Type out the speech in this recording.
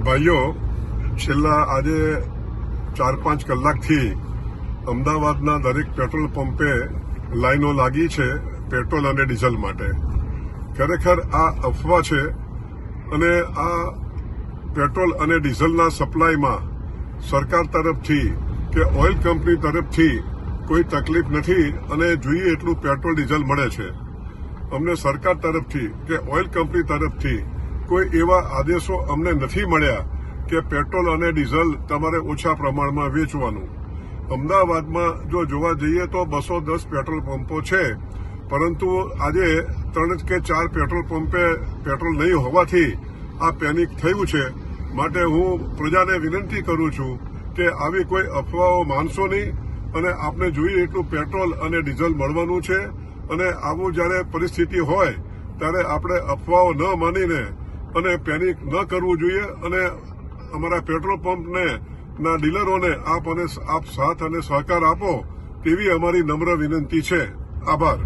ભાઈઓ, છેલ્લા આજે 4-5 કલાકથી અમદાવાદના દરેક પેટ્રોલ પંપે લાઈનો લાગી છે પેટ્રોલ અને ડીઝલ માટે. ખરેખર આ અફવા છે અને આ પેટ્રોલ અને ડીઝલના સપ્લાયમાં સરકાર તરફથી કે ઓઇલ કંપની તરફથી કોઈ તકલીફ નથી અને જોઈએ એટલું પેટ્રોલ ડીઝલ મળે છે. અમને સરકાર તરફથી કે ઓઇલ કંપની તરફથી કોઈ એવા આદેશો અમને નથી મળ્યા કે પેટ્રોલ અને ડીઝલ તમારે ઓછા પ્રમાણમાં વેચવાનું. અમદાવાદમાં જો જોવા જઈએ તો 210 પેટ્રોલ પંપો છે, પરંતુ આજે 3 કે 4 પેટ્રોલ પંપે પેટ્રોલ નહીં હોવાથી આ પેનિક થયું છે. માટે હું પ્રજાને વિનંતી કરું છું કે આવી કોઈ અફવાઓ માનશો નહીં અને આપને જોઈએ એટલું પેટ્રોલ અને ડીઝલ મળવાનું છે. અને આવું જ્યારે પરિસ્થિતિ હોય ત્યારે આપણે અફવાઓ ન માનીને અને પેનિક ન કરવું જોઈએ. અને અમારા પેટ્રોલ પંપને ના ડીલરોને આપ સાથ અને સહકાર આપો તેવી અમારી નમ્ર વિનંતી છે. આભાર.